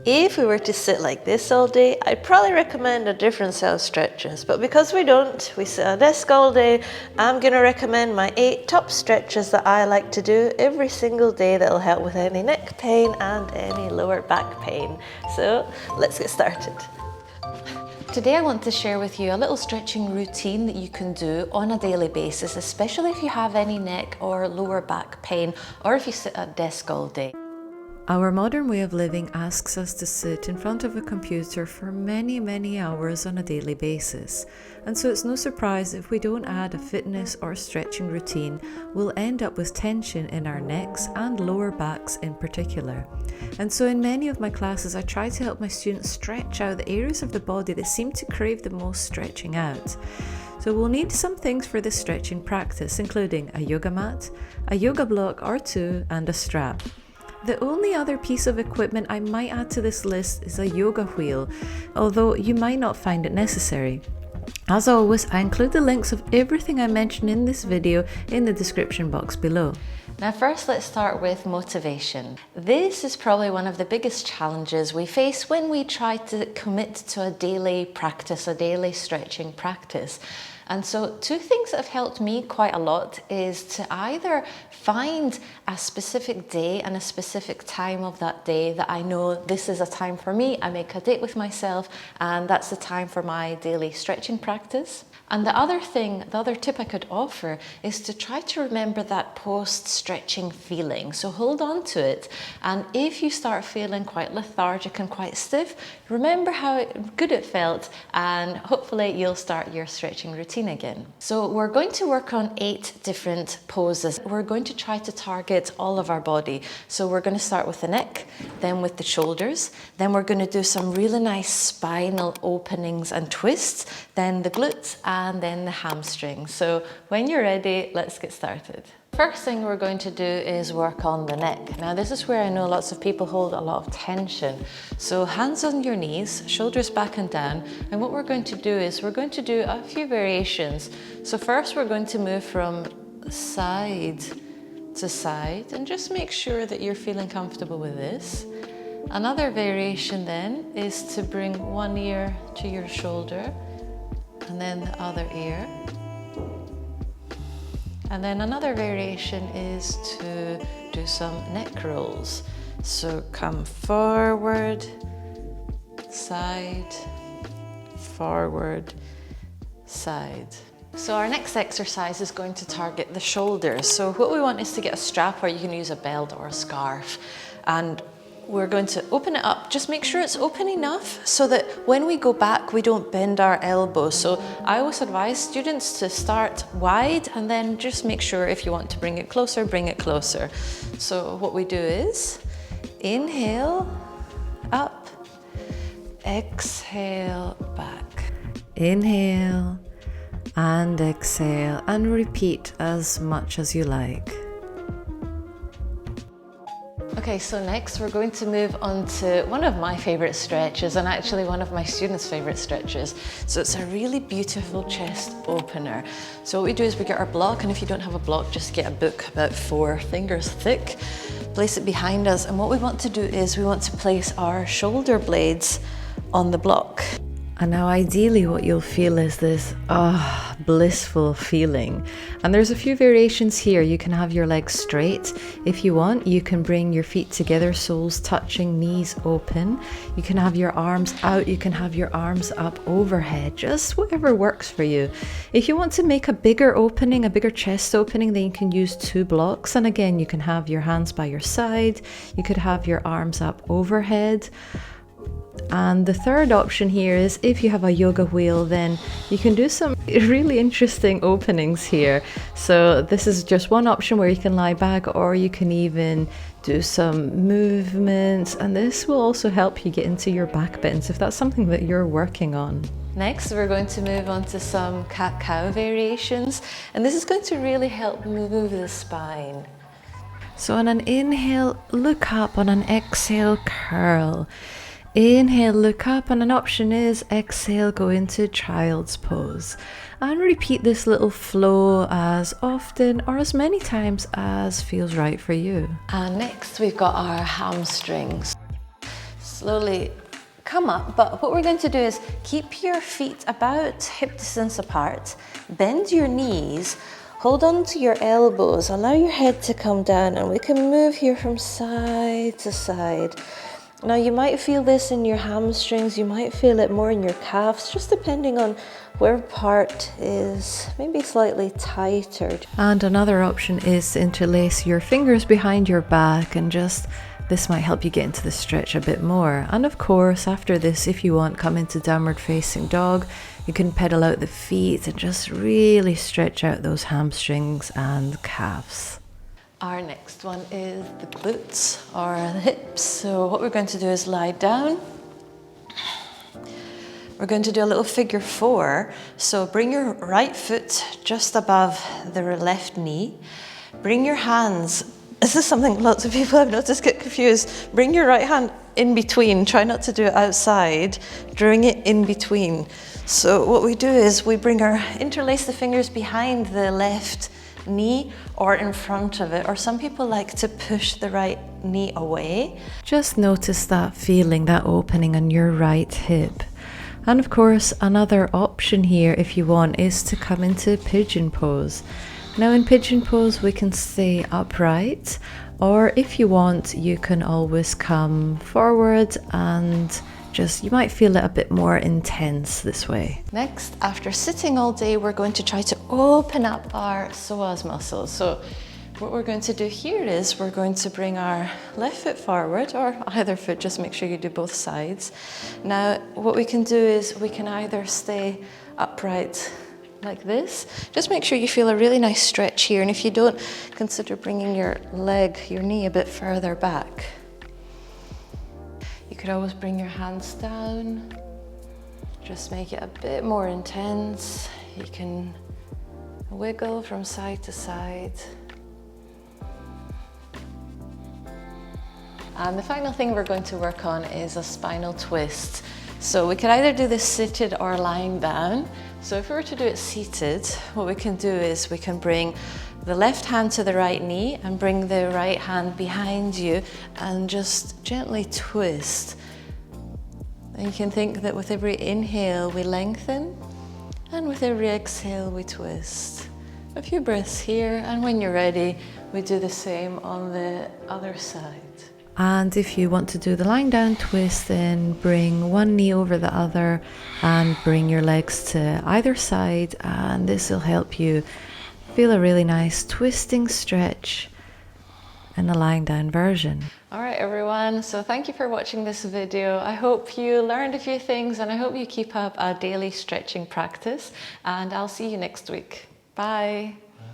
If we were to sit like this all day, I'd probably recommend a different set of stretches, but because we don't, we sit at a desk all day, I'm going to recommend my 8 top stretches that I like to do every single day that'll help with any neck pain and any lower back pain. So let's get started. Today I want to share with you a little stretching routine that you can do on a daily basis, especially if you have any neck or lower back pain or if you sit at a desk all day. Our modern way of living asks us to sit in front of a computer for many hours on a daily basis. And so it's no surprise if we don't add a fitness or stretching routine, we'll end up with tension in our necks and lower backs in particular. And so in many of my classes, I try to help my students stretch out the areas of the body that seem to crave the most stretching out. So we'll need some things for this stretching practice, including a yoga mat, a yoga block or 2, and a strap. The only other piece of equipment I might add to this list is a yoga wheel, although you might not find it necessary. As always, I include the links of everything I mentioned in this video in the description box below. Now first, let's start with motivation. This is probably one of the biggest challenges we face when we try to commit to a daily practice, a daily stretching practice. And so 2 things that have helped me quite a lot is to either find a specific day and a specific time of that day that I know this is a time for me. I make a date with myself and that's the time for my daily stretching practice. And the other tip I could offer is to try to remember that post-stretching feeling. So hold on to it. And if you start feeling quite lethargic and quite stiff, remember how good it felt and hopefully you'll start your stretching routine again. So we're going to work on 8 different poses. We're going to try to target all of our body. So we're going to start with the neck, then with the shoulders, then we're going to do some really nice spinal openings and twists, then the glutes, and then the hamstrings. So when you're ready, let's get started. First thing we're going to do is work on the neck. Now this is where I know lots of people hold a lot of tension. So hands on your knees, shoulders back and down. And what we're going to do is we're going to do a few variations. So first we're going to move from side to side and just make sure that you're feeling comfortable with this. Another variation then is to bring one ear to your shoulder and then the other ear. And then another variation is to do some neck rolls. So come forward, side, forward, side. So our next exercise is going to target the shoulders. So what we want is to get a strap, or you can use a belt or a scarf. And we're going to open it up. Just make sure it's open enough so that when we go back, we don't bend our elbows. So I always advise students to start wide and then just make sure if you want to bring it closer, bring it closer. So what we do is inhale, up, exhale, back. Inhale and exhale and repeat as much as you like. Okay, so next we're going to move on to one of my favorite stretches and actually one of my students' favorite stretches. So it's a really beautiful chest opener. So what we do is we get our block, and if you don't have a block, just get a book about 4 fingers thick, place it behind us, and what we want to do is we want to place our shoulder blades on the block. And now ideally what you'll feel is this blissful feeling. And there's a few variations here. You can have your legs straight. If you want, you can bring your feet together, soles touching, knees open. You can have your arms out. You can have your arms up overhead, just whatever works for you. If you want to make a bigger opening, a bigger chest opening, then you can use 2 blocks. And again, you can have your hands by your side. You could have your arms up overhead. And the third option here is if you have a yoga wheel, then you can do some really interesting openings here. So this is just one option where you can lie back, or you can even do some movements, and this will also help you get into your back bends if that's something that you're working on. Next, we're going to move on to some CatCow variations, and this is going to really help move the spine. So on an inhale, look up. On an exhale, curl. Inhale, look up, and an option is exhale, go into child's pose. And repeat this little flow as often or as many times as feels right for you. And next we've got our hamstrings. So slowly come up, but what we're going to do is keep your feet about hip distance apart, bend your knees, hold on to your elbows, allow your head to come down, and we can move here from side to side. Now you might feel this in your hamstrings, you might feel it more in your calves, just depending on where part is maybe slightly tighter. And another option is to interlace your fingers behind your back, and just this might help you get into the stretch a bit more. And of course, after this, if you want, come into downward facing dog. You can pedal out the feet and just really stretch out those hamstrings and calves. Our next one is the glutes or the hips. So what we're going to do is lie down. We're going to do a little figure 4. So bring your right foot just above the left knee. Bring your hands. This is something lots of people I've noticed get confused. Bring your right hand in between. Try not to do it outside. Bring it in between. So what we do is we interlace the fingers behind the left knee or in front of it, or some people like to push the right knee away. Just notice that feeling, that opening on your right hip. And of course, another option here, if you want, is to come into pigeon pose. Now in pigeon pose, we can stay upright, or if you want, you can always come forward and you might feel it a bit more intense this way. Next, after sitting all day, we're going to try to open up our psoas muscles. So what we're going to do here is we're going to bring our left foot forward, or either foot, just make sure you do both sides. Now, what we can do is we can either stay upright like this. Just make sure you feel a really nice stretch here. And if you don't, consider bringing your knee a bit further back. You could always bring your hands down, just make it a bit more intense. You can wiggle from side to side. And the final thing we're going to work on is a spinal twist. So we could either do this seated or lying down. So if we were to do it seated, what we can do is we can bring the left hand to the right knee and bring the right hand behind you and just gently twist. And you can think that with every inhale we lengthen, and with every exhale we twist. A few breaths here, and when you're ready, we do the same on the other side. And if you want to do the lying down twist, then bring one knee over the other and bring your legs to either side, and this will help you feel a really nice twisting stretch in the lying down version. All right, everyone, so thank you for watching this video. I hope you learned a few things, and I hope you keep up a daily stretching practice, and I'll see you next week. Bye.